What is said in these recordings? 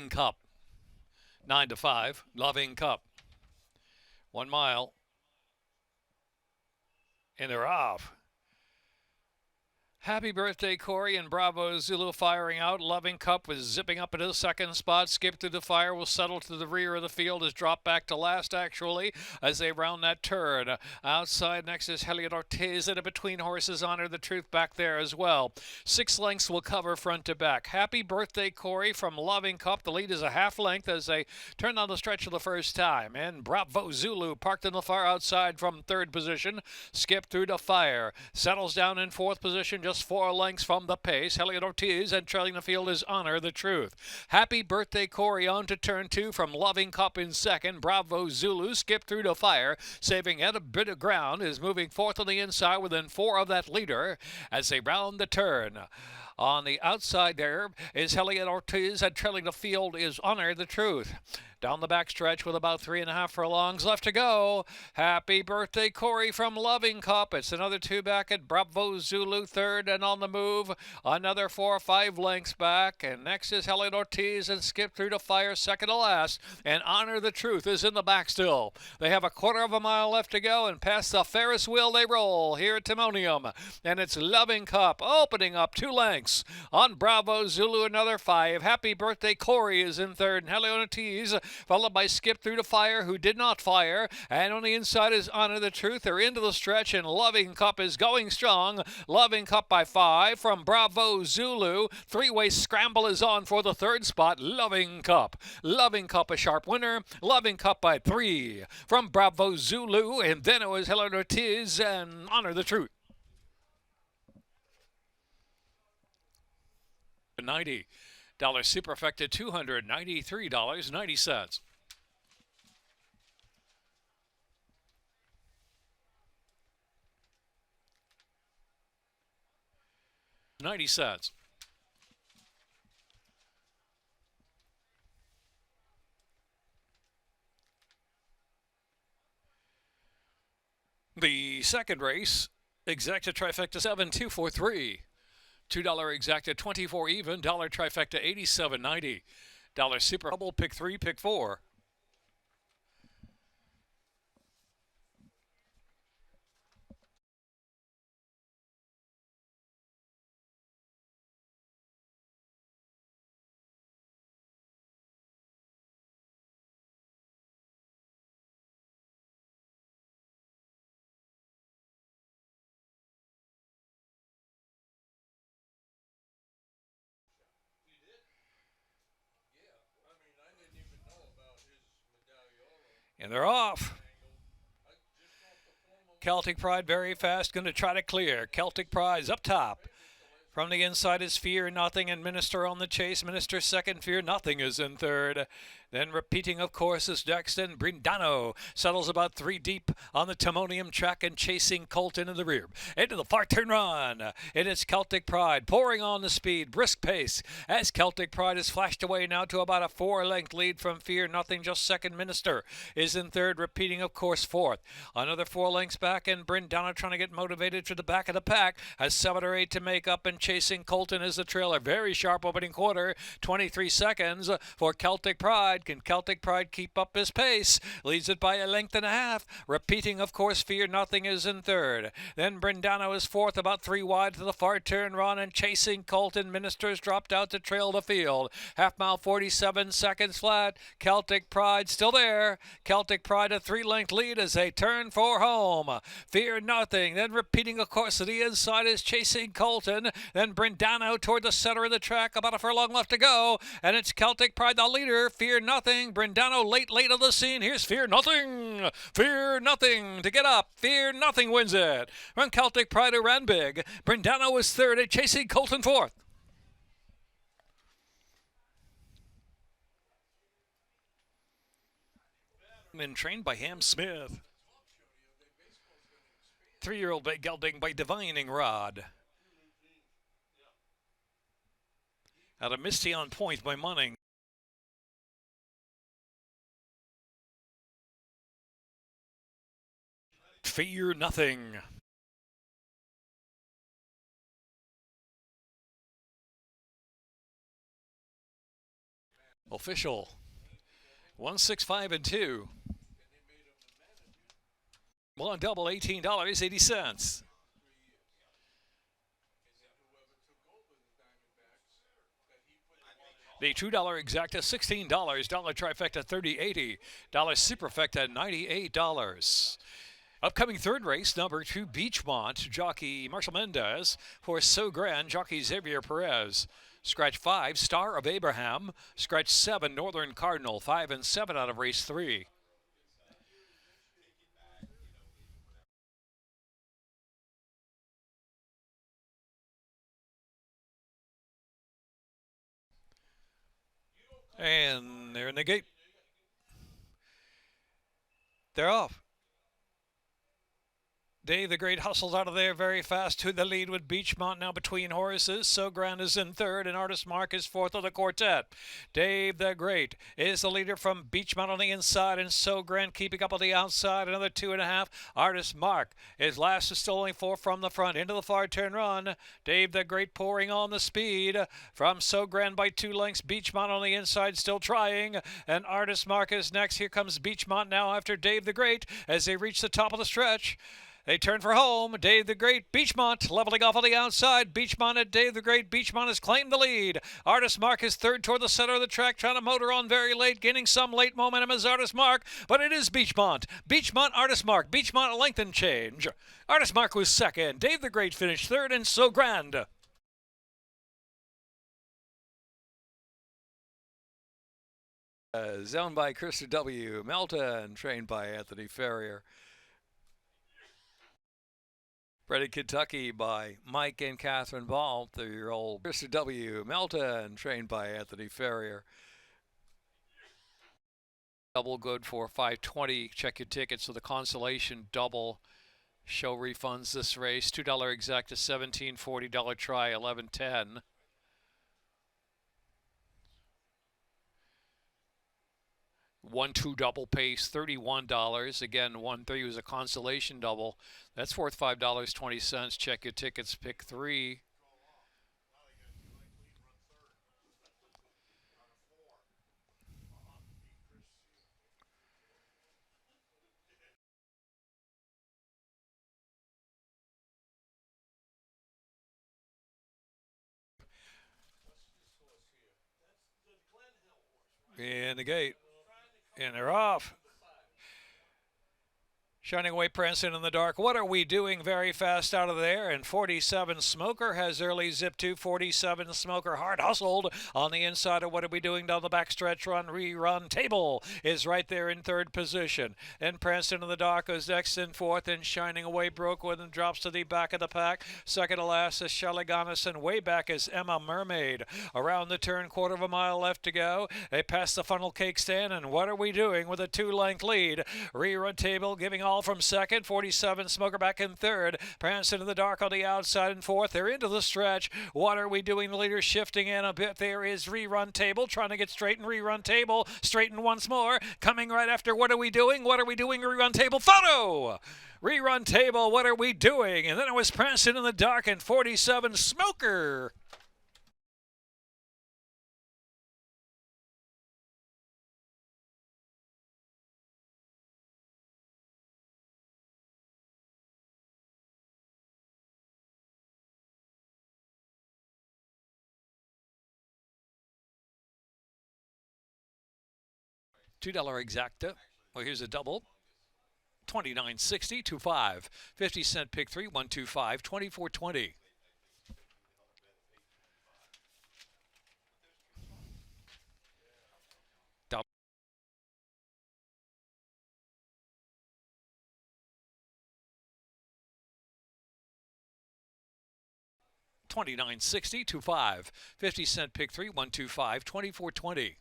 Cup, 9-5. Loving Cup, 1 mile, and they're off. Happy birthday, Corey, and Bravo Zulu firing out. Loving Cup was zipping up into the second spot. Skip through the fire, will settle to the rear of the field, has dropped back to last, actually, as they round that turn. Outside next is Heliot Ortiz, and a between horses Honor the Truth back there as well. 6 lengths will cover front to back. Happy birthday, Corey, from Loving Cup. The lead is a half length as they turn on the stretch for the first time. And Bravo Zulu parked in the far outside from third position. Skip through the fire, settles down in fourth position, just 4 lengths from the pace. Heliot Ortiz, and trailing the field is Honor the Truth. Happy birthday, Corey, on to turn 2 from Loving Cup in second. Bravo Zulu skipped through the fire, saving at a bit of ground, is moving fourth on the inside within 4 of that leader as they round the turn. On the outside there is Heliot Ortiz, and trailing the field is Honor the Truth. Down the backstretch with about 3.5 furlongs left to go. Happy birthday, Corey, from Loving Cup. It's another 2 back at Bravo Zulu third, and on the move another 4 or 5 lengths back. And next is Heliot Ortiz, and Skip through the fire second to last. And Honor the Truth is in the back still. They have a 1/4 mile left to go, and past the Ferris wheel they roll here at Timonium. And it's Loving Cup opening up 2 lengths on Bravo Zulu, another 5. Happy birthday, Corey is in third, and Heliot Ortiz followed by Skip through the fire, who did not fire. And on the inside is Honor the Truth. They're into the stretch, and Loving Cup is going strong. Loving Cup by 5 from Bravo Zulu. 3-way scramble is on for the third spot. Loving Cup. Loving Cup a sharp winner. Loving Cup by 3 from Bravo Zulu. And then it was Heliot Ortiz and Honor the Truth. $90 superfecta, $293.90. 90 cents. The second race, exacta trifecta 7243. $2 exacta 24 even, dollar trifecta 87.90. Dollar super double pick 3, pick 4. And they're off. Celtic Pride very fast, going to try to clear. Celtic Pride's up top. From the inside is Fear Nothing, and Minister on the chase. Minister second, Fear Nothing is in third. Then repeating, of course, is Dexton. Brindano settles about 3 deep on the Timonium track, and chasing Colton in the rear. Into the far turn run. It is Celtic Pride pouring on the speed, brisk pace, as Celtic Pride is flashed away now to about a 4-length lead from Fear Nothing. Just second, Minister is in third, repeating, of course, fourth. Another 4 lengths back, and Brindano trying to get motivated to the back of the pack. Has 7 or 8 to make up, and chasing Colton is the trailer. Very sharp opening quarter, 23 seconds for Celtic Pride. Can Celtic Pride keep up his pace? Leads it by 1.5 lengths. Repeating, of course, Fear Nothing is in third. Then Brindano is fourth, about 3 wide to the far turn run, and chasing Colton. Ministers dropped out to trail the field. Half mile, 47 seconds flat. Celtic Pride still there. Celtic Pride a 3-length lead as they turn for home. Fear Nothing. Then repeating, of course, to the inside is chasing Colton. Then Brindano toward the center of the track, about a furlong left to go, and it's Celtic Pride the leader. Fear Nothing. Brindano late on the scene. Here's Fear Nothing. Fear Nothing to get up. Fear Nothing wins it. From Celtic Pride, who ran big. Brindano was third, and chasing Colton fourth. Been trained by Ham Smith. 3-year-old gelding by Divining Rod. Out of Misty on Point by Munning. Fear Nothing. Official 165 and 2. One double $18.80. The $2 exacta $16, dollar trifecta $30.80, dollar superfecta $98. Upcoming third race, number 2, Beachmont, jockey Marshall Mendez. Horse So Grand, jockey Xavier Perez. Scratch 5, Star of Abraham. Scratch 7, Northern Cardinal. 5 and 7 out of race 3. And they're in the gate. They're off. Dave the Great hustles out of there very fast to the lead with Beachmont now between horses. So Grand is in third and Artist Mark is fourth of the quartet. Dave the Great is the leader from Beachmont on the inside and So Grand keeping up on the outside. Another 2.5. Artist Mark is last, is still only 4 from the front. Into the far turn run. Dave the Great pouring on the speed from So Grand by 2 lengths. Beachmont on the inside still trying. And Artist Mark is next. Here comes Beachmont now after Dave the Great as they reach the top of the stretch. They turn for home. Dave the Great, Beachmont leveling off on the outside. Beachmont at Dave the Great. Beachmont has claimed the lead. Artist Mark is third toward the center of the track, trying to motor on very late, gaining some late momentum as Artist Mark, but it is Beachmont. Beachmont, Artist Mark. Beachmont a length and change. Artist Mark was second. Dave the Great finished third, and So Grand. Zoned by Christopher W. Melton, trained by Anthony Ferrier. Bred in Kentucky by Mike and Catherine Ball, 3-year-old Christopher W. Melton, trained by Anthony Ferrier. Double good for $5.20. Check your tickets for the consolation double. Show refunds this race. $2 exacta $17.40, try $11.10. 1-2 double pace, $31. Again, 1-3 was a consolation double. That's worth $5.20. Check your tickets, pick 3. In the gate. And they're off. Shining away Princeton in the dark. What are we doing? Very fast out of there. And 47 Smoker has early zip to 47 Smoker. Hard hustled on the inside of What Are We Doing down the backstretch run. Rerun Table is right there in third position. And Princeton in the dark is next in fourth. And Shining Away Brokewood and drops to the back of the pack. Second to last is Shaliganis, and way back is Emma Mermaid. Around the turn, quarter of a mile left to go. They pass the funnel cake stand. And What Are We Doing with a 2-length lead. Rerun Table giving all from second. 47 Smoker back in third. Princeton in the dark on the outside in fourth. They're into the stretch. What Are We Doing? The leader shifting in a bit. There is Rerun Table trying to get straight, and Rerun Table straighten once more. Coming right after What Are We Doing? What Are We Doing? Rerun Table photo. Rerun Table. What Are We Doing? And then it was Princeton in the dark and 47 Smoker. $2 exacta. Well, here's a double. $29.60, 2.5. 50-cent pick 3, 125, 24.20. $29.60, 2.5. 50-cent pick 3, 125, 24.20.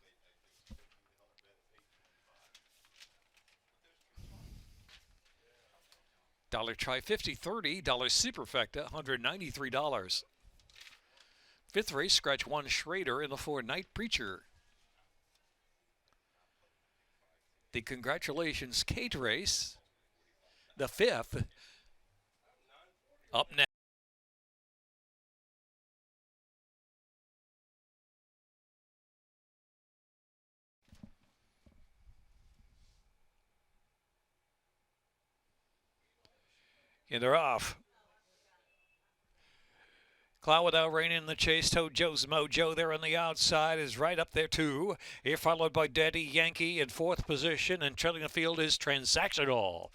Dollar try 50, $30. Superfecta, $193. Fifth race, scratch 1 Schrader in the 4 Night Preacher. The Congratulations Kate race, the 5th, up next. And they're off. Cloud Without Rain in the chase. Tojo's Mojo there on the outside is right up there too. Here followed by Daddy Yankee in fourth position, and trailing the field is Transactional.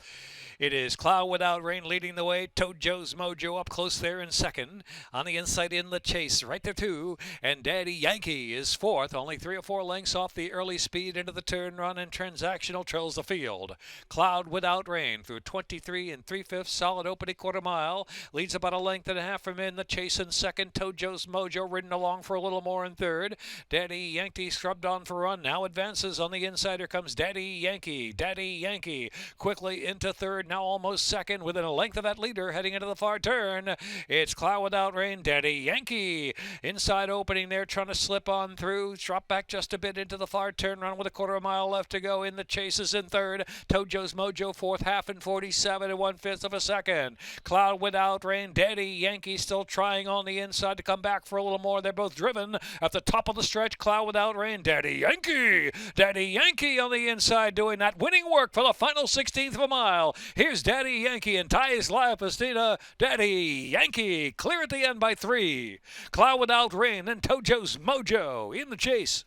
It is Cloud Without Rain leading the way. Tojo's Mojo up close there in second. On the inside in the chase, right there too. And Daddy Yankee is fourth, only 3 or 4 lengths off the early speed into the turn run, and Transactional trails the field. Cloud Without Rain through 23 and 3/5 solid opening quarter mile. Leads about a length and a half from in the chase in second. Tojo's Mojo ridden along for a little more in third. Daddy Yankee scrubbed on for run. Now advances on the inside. Here comes Daddy Yankee. Daddy Yankee quickly into third. Now almost second, within a length of that leader heading into the far turn. It's Cloud Without Rain, Daddy Yankee. Inside opening there, trying to slip on through. Drop back just a bit into the far turn run with a quarter mile left to go. In the chases in third. Tojo's Mojo fourth, half in 47 and 1/5 of a second. Cloud Without Rain, Daddy Yankee still trying on the inside to come back for a little more. They're both driven at the top of the stretch. Cloud Without Rain, Daddy Yankee. Daddy Yankee on the inside doing that winning work for the final 16th of a mile. Here's Daddy Yankee and Thais La Pastina. Daddy Yankee clear at the end by 3. Cloud Without Rain and Tojo's Mojo in the chase.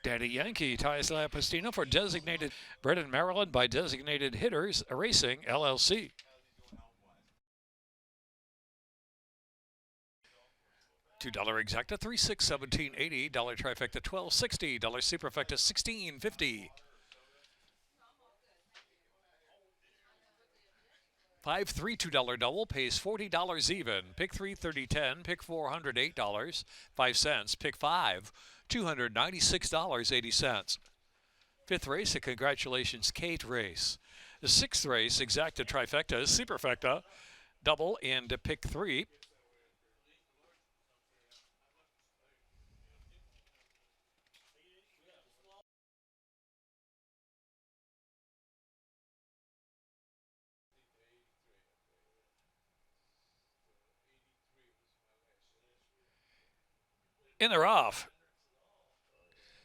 Daddy Yankee, Thais La Pastina for designated, bred in Maryland by Designated Hitters Racing, LLC. $2 exacta, 3, 6, 17.80. $1 trifecta, 12.60. $1 superfecta, 16.50. 5-3 $2 double pays $40 even. Pick 3 30.10. Pick 4 $108 5 cents. Pick 5 $296.80. Fifth race, a congratulations Kate race. The sixth race, exacta trifecta, superfecta, double, and pick 3. And they're off.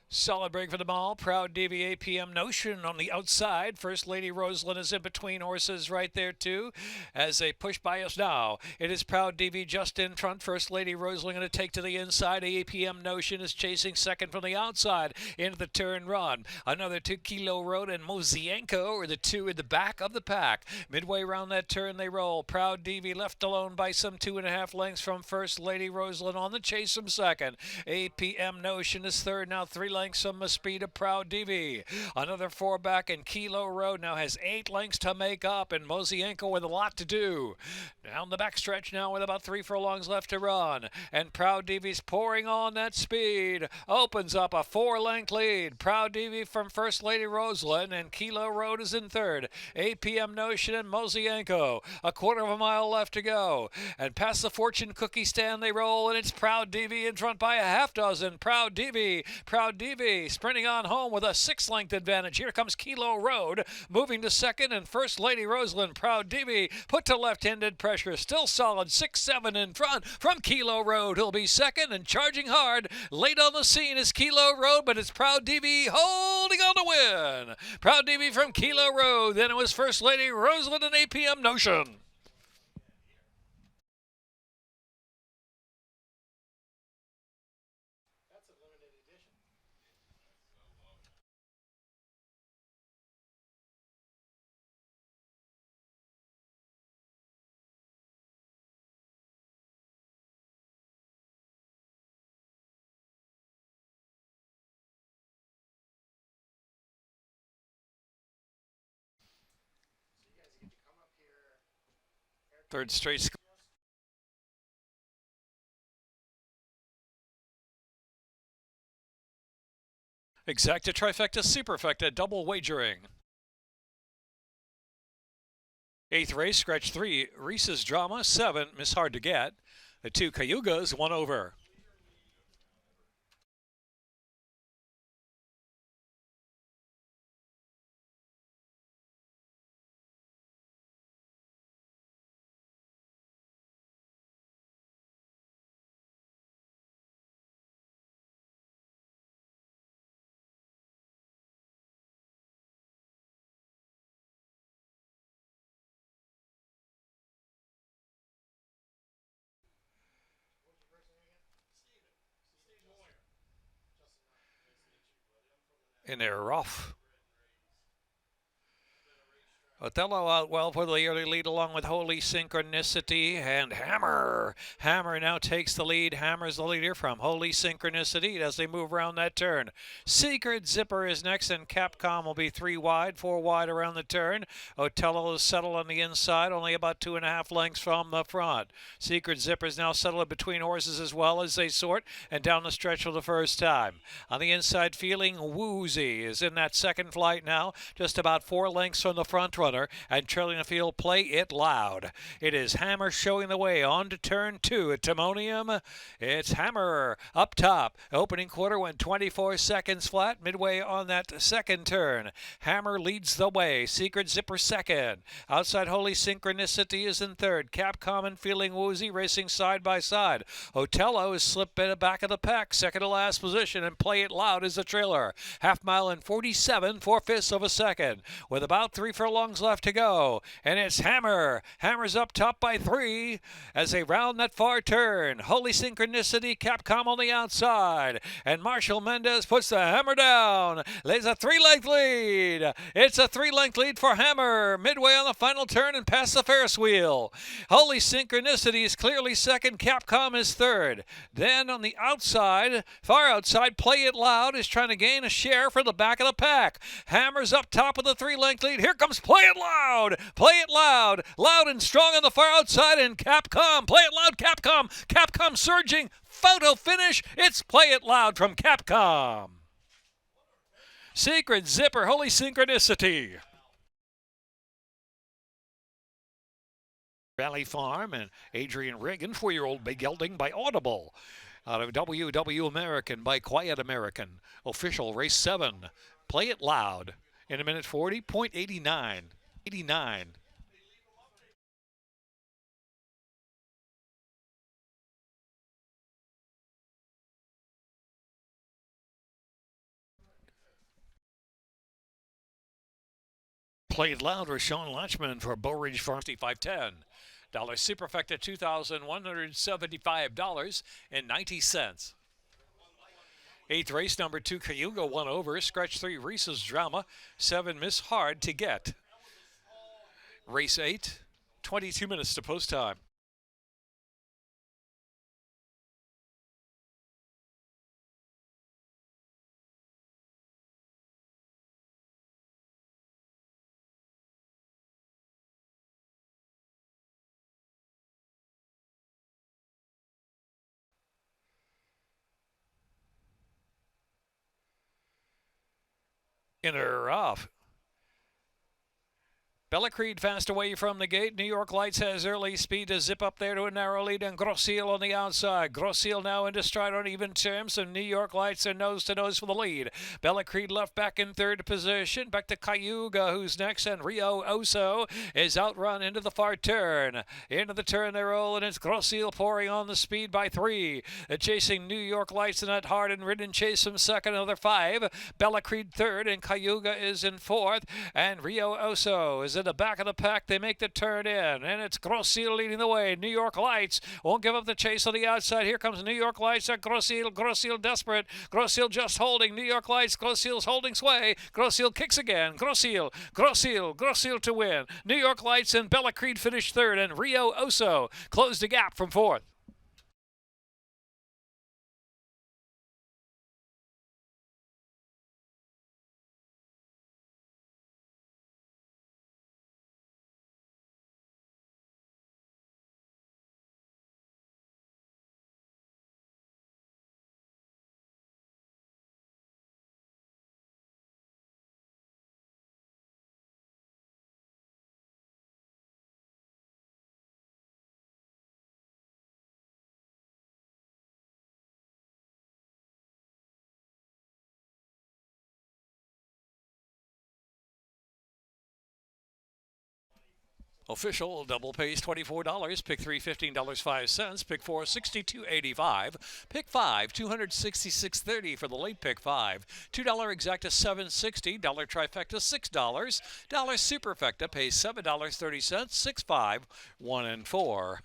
Solid break for the ball. Proud Davy APM Notion on the outside. First Lady Rosalind is in between horses right there too as they push by us now. It is Proud Davy just in front. First Lady Rosalind going to take to the inside. APM Notion is chasing second from the outside into the turn run. Another 2 Kilo Road and Mozienko are the two in the back of the pack. Midway around that turn they roll. Proud Davy left alone by some 2.5 lengths from First Lady Rosalind on the chase from second. APM Notion is third, now 3 lengths from the speed of Proud Davy. Another 4 back, and Kilo Road now has 8 lengths to make up, and Mozienko with a lot to do. Down the back stretch now with about 3 furlongs left to run, and Proud Davy's pouring on that speed. Opens up a 4-length lead. Proud Davy from First Lady Rosalind, and Kilo Road is in third. APM Notion and Mozienko. A quarter of a mile left to go, and past the fortune cookie stand they roll, and it's Proud Davy in front by a half dozen. Proud Davy sprinting on home with a 6-length advantage. Here comes Kilo Road moving to second, and First Lady Rosalind. Proud Davy put to left-handed pressure, still solid 6-7 in front from Kilo Road. He'll be second and charging hard. Late on the scene is Kilo Road, but it's Proud Davy holding on to win. Proud Davy from Kilo Road. Then it was First Lady Rosalind and APM Notion. Third straight score. Exacta trifecta superfecta double wagering. Eighth race, scratch 3, Reese's Drama. 7, Miss Hard to Get. The 2 Cayugas, 1 over. in there rough. Othello out well for the early lead along with Holy Synchronicity and Hammer. Hammer now takes the lead. Hammer's the leader from Holy Synchronicity as they move around that turn. Secret Zipper is next and Capcom will be 3 wide, 4 wide around the turn. Othello is settled on the inside, only about 2.5 lengths from the front. Secret Zipper is now settled between horses as well as they sort and down the stretch for the first time. On the inside, Feeling Woozy is in that second flight now, just about 4 lengths from the front runner, and trailing the field, Play It Loud. It is Hammer showing the way on to turn 2 at Timonium. It's Hammer up top. Opening quarter went 24 seconds flat. Midway on that second turn, Hammer leads the way. Secret Zipper second. Outside Holy Synchronicity is in third. Capcom and Feeling Woozy racing side by side. Othello is slipped in the back of the pack, second to last position, and Play It Loud is the trailer. Half mile in 47 4/5 of a second, with about 3 furlongs left to go, and it's Hammer. Hammer's up top by 3 as they round that far turn. Holy Synchronicity, Capcom on the outside, and Marshall Mendez puts the hammer down. There's a 3-length lead. It's a 3-length lead for Hammer midway on the final turn and past the Ferris wheel. Holy Synchronicity is clearly second. Capcom is third. Then on the outside, far outside, Play It Loud is trying to gain a share for the back of the pack. Hammer's up top with a 3-length lead. Here comes Play It Loud. Play It Loud. Loud and strong on the far outside, and Capcom. Play It Loud, Capcom. Capcom surging. Photo finish. It's Play It Loud from Capcom. Secret Zipper, Holy Synchronicity. Valley Farm and Adrian Reagan, 4-year-old Big Gelding by Audible. Out of WW American by Quiet American. Official race 7. Play It Loud. In a minute 40.89. 89. Play It Loud with Sean Latchman for Bow Ridge Farm 6510. Dollar Superfecta $2,175.90. Eighth race, number 2, Cayuga, 1 over. Scratch 3, Reese's Drama. 7, Miss Hard to Get. Race 8, 22 minutes to post time. In or off. Bella Creed fast away from the gate. New York Lights has early speed to zip up there to a narrow lead, and Grosseil on the outside. Grosseil now into stride on even terms, and New York Lights are nose to nose for the lead. Bella Creed left back in third position. Back to Cayuga, who's next, and Rio Oso is outrun into the far turn. Into the turn they roll, and it's Grosseil pouring on the speed by 3. Chasing New York Lights in that hard and ridden chase from second, another 5. Bella Creed third, and Cayuga is in fourth, and Rio Oso is in the back of the pack. They make the turn in, and it's Grosseil leading the way. New York Lights won't give up the chase on the outside. Here comes New York Lights at Grosseil. Grosseil desperate. Grosseil just holding. New York Lights. Grosseil's holding sway. Grosseil kicks again. Grosseil to win. New York Lights and Bella Creed finish third, and Rio Oso closed the gap from fourth. Official double pays $24. Pick 3, $15.05. Pick 4, $62.85. Pick 5, $266.30 for the late pick 5. $2 exacta $7.60. Dollar trifecta $6. Dollar superfecta pays $7.30. 6, 5, 1 and 4.